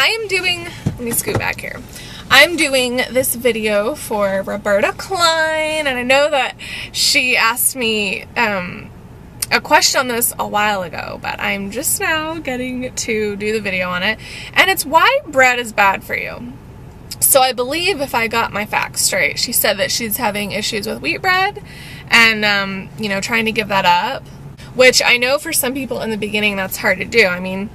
I am doing, let me scoot back here. I'm doing this video for Roberta Klein, and I know that she asked me a question on this a while ago, but I'm just now getting to do the video on it, and it's why bread is bad for you. So I believe, if I got my facts straight, she said that she's having issues with wheat bread and, you know, trying to give that up, which I know for some people in the beginning that's hard to do. I mean,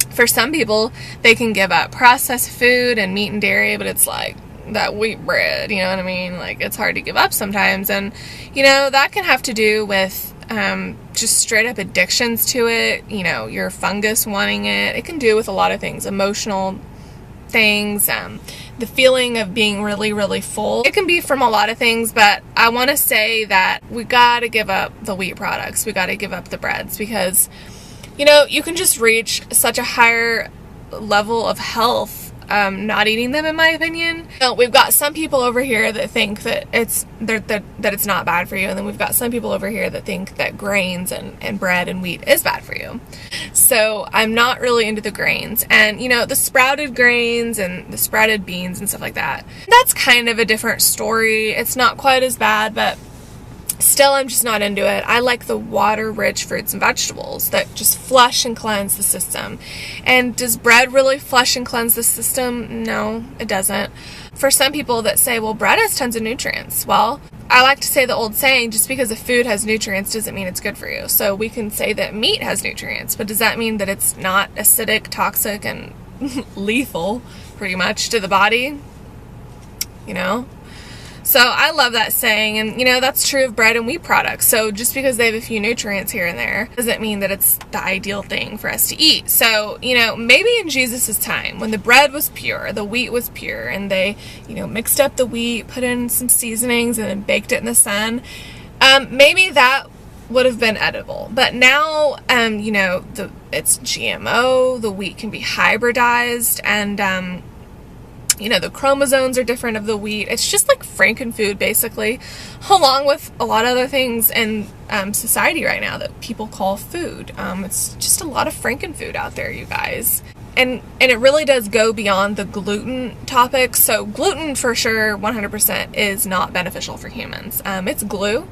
for some people, they can give up processed food and meat and dairy, but it's like that wheat bread, you know what I mean? Like, it's hard to give up sometimes, and, you know, that can have to do with just straight up addictions to it, you know, your fungus wanting it. It can do with a lot of things, emotional things, the feeling of being really, really full. It can be from a lot of things, but I want to say that we got to give up the wheat products. We got to give up the breads because, you know, you can just reach such a higher level of health not eating them, in my opinion. We've got some people over here that think that it's not bad for you, and then we've got some people over here that think that grains and bread and wheat is bad for you. So I'm not really into the grains, and you know, the sprouted grains and the sprouted beans and stuff like that, that's kind of a different story. It's not quite as bad, but still, I'm just not into it. I like the water-rich fruits and vegetables that just flush and cleanse the system. And does bread really flush and cleanse the system? No, it doesn't. For some people that say, well, bread has tons of nutrients. Well, I like to say the old saying, just because a food has nutrients doesn't mean it's good for you. So we can say that meat has nutrients, but does that mean that it's not acidic, toxic, and lethal, pretty much, to the body? You know? So I love that saying, and you know, that's true of bread and wheat products. So just because they have a few nutrients here and there doesn't mean that it's the ideal thing for us to eat. So, you know, maybe in Jesus' time, when the bread was pure, the wheat was pure, and they, you know, mixed up the wheat, put in some seasonings, and then baked it in the sun, maybe that would have been edible. But now, you know, it's GMO, the wheat can be hybridized, and you know, the chromosomes are different of the wheat. It's just like frankenfood, basically, along with a lot of other things in society right now that people call food. It's just a lot of frankenfood out there, you guys. And it really does go beyond the gluten topic. So gluten, for sure, 100% is not beneficial for humans. It's glue,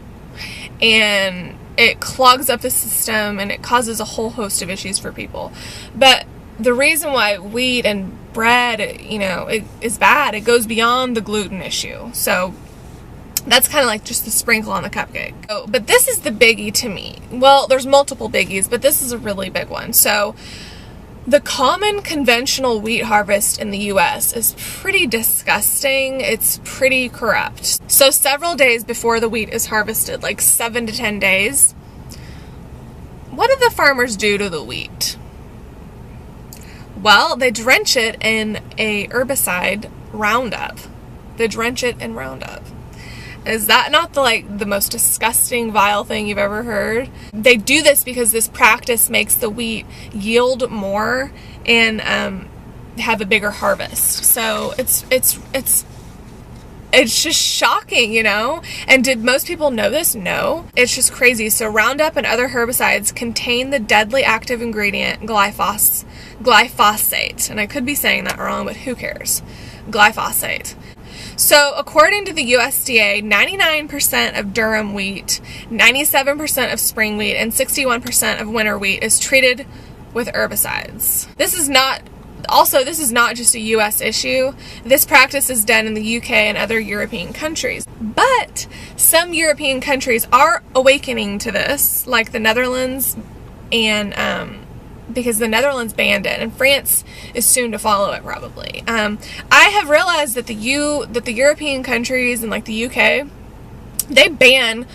and it clogs up the system, and it causes a whole host of issues for people. But the reason why wheat and bread, you know, it is bad, it goes beyond the gluten issue. So that's kind of like just the sprinkle on the cupcake. Oh, but this is the biggie to me. Well, there's multiple biggies, but this is a really big one. So the common conventional wheat harvest in the US is pretty disgusting. It's pretty corrupt. So several days before the wheat is harvested, like 7 to 10 days, what do the farmers do to the wheat? Well, they drench it in a herbicide, Roundup. They drench it in Roundup. Is that not the most disgusting, vile thing you've ever heard? They do this because this practice makes the wheat yield more and have a bigger harvest. So it's just shocking, you know? And did most people know this? No. It's just crazy. So Roundup and other herbicides contain the deadly active ingredient glyphosate. And I could be saying that wrong, but who cares? Glyphosate. So according to the USDA, 99% of durum wheat, 97% of spring wheat, and 61% of winter wheat is treated with herbicides. This is not just a US issue. This practice is done in the UK and other European countries. But some European countries are awakening to this, like the Netherlands, and because the Netherlands banned it, and France is soon to follow it, probably. I have realized that the European countries and like the UK, they ban,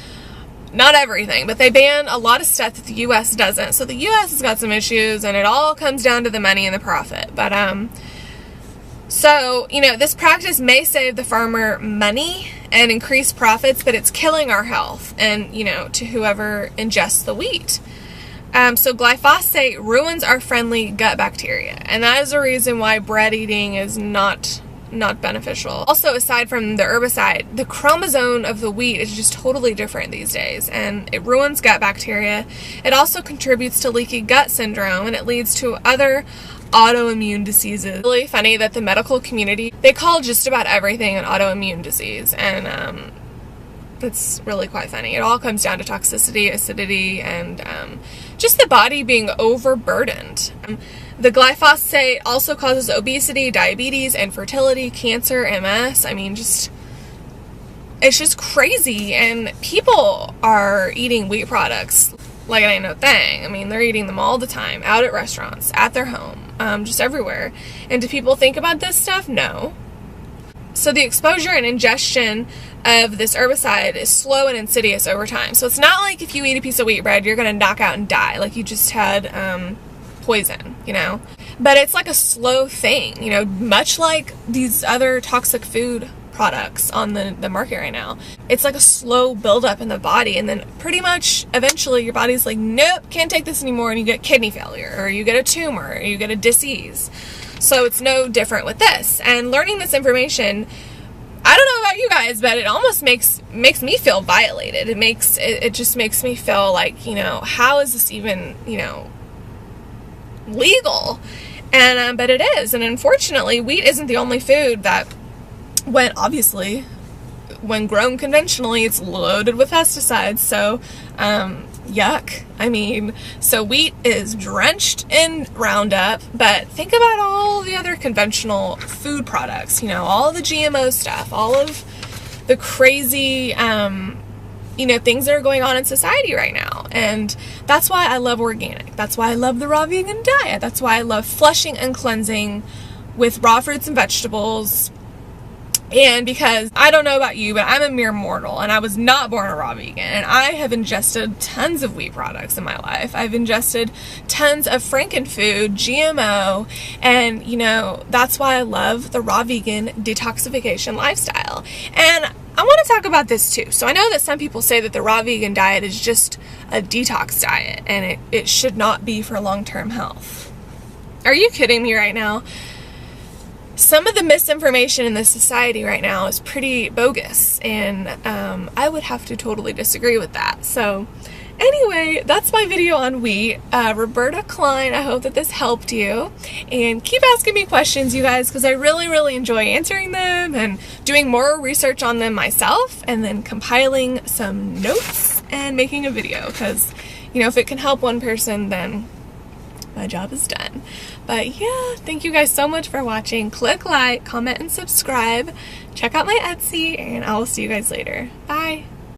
not everything, but they ban a lot of stuff that the US doesn't. So the US has got some issues, and it all comes down to the money and the profit. But so, you know, this practice may save the farmer money and increase profits, but it's killing our health and, you know, to whoever ingests the wheat. So glyphosate ruins our friendly gut bacteria, and that is the reason why bread eating is not not beneficial. Also, aside from the herbicide, the chromosome of the wheat is just totally different these days, and it ruins gut bacteria. It also contributes to leaky gut syndrome, and it leads to other autoimmune diseases. It's really funny that the medical community, they call just about everything an autoimmune disease, and it's really quite funny. It all comes down to toxicity, acidity, and just the body being overburdened. The glyphosate also causes obesity, diabetes, infertility, cancer, MS. I mean, it's just crazy. And people are eating wheat products like it ain't no thing. I mean, they're eating them all the time, out at restaurants, at their home, just everywhere. And do people think about this stuff? No. So the exposure and ingestion of this herbicide is slow and insidious over time. So it's not like if you eat a piece of wheat bread, you're going to knock out and die, like you just had poison, you know. But it's like a slow thing, you know, much like these other toxic food products on the market right now. It's like a slow buildup in the body, and then pretty much eventually your body's like, nope, can't take this anymore, and you get kidney failure, or you get a tumor, or you get a disease. So it's no different with this. And learning this information, I don't know about you guys, but it almost makes me feel violated. It just makes me feel like, you know, how is this even, you know, legal? And but it is. And unfortunately, wheat isn't the only food that, obviously, when grown conventionally, it's loaded with pesticides. So yuck. I mean, so wheat is drenched in Roundup, but think about all the other conventional food products, you know, all the GMO stuff, all of the crazy, you know, things that are going on in society right now. And that's why I love organic. That's why I love the raw vegan diet. That's why I love flushing and cleansing with raw fruits and vegetables. And because, I don't know about you, but I'm a mere mortal, and I was not born a raw vegan, and I have ingested tons of wheat products in my life. I've ingested tons of frankenfood, GMO, and, you know, that's why I love the raw vegan detoxification lifestyle. And I want to talk about this too. So I know that some people say that the raw vegan diet is just a detox diet, and it should not be for long-term health. Are you kidding me right now? Some of the misinformation in this society right now is pretty bogus, and I would have to totally disagree with that. So anyway, that's my video on wheat. Roberta Klein, I hope that this helped you, and keep asking me questions, you guys, because I really, really enjoy answering them and doing more research on them myself, and then compiling some notes and making a video, because, you know, if it can help one person, then my job is done. But yeah, thank you guys so much for watching. Click like, comment, and subscribe. Check out my Etsy, and I will see you guys later. Bye.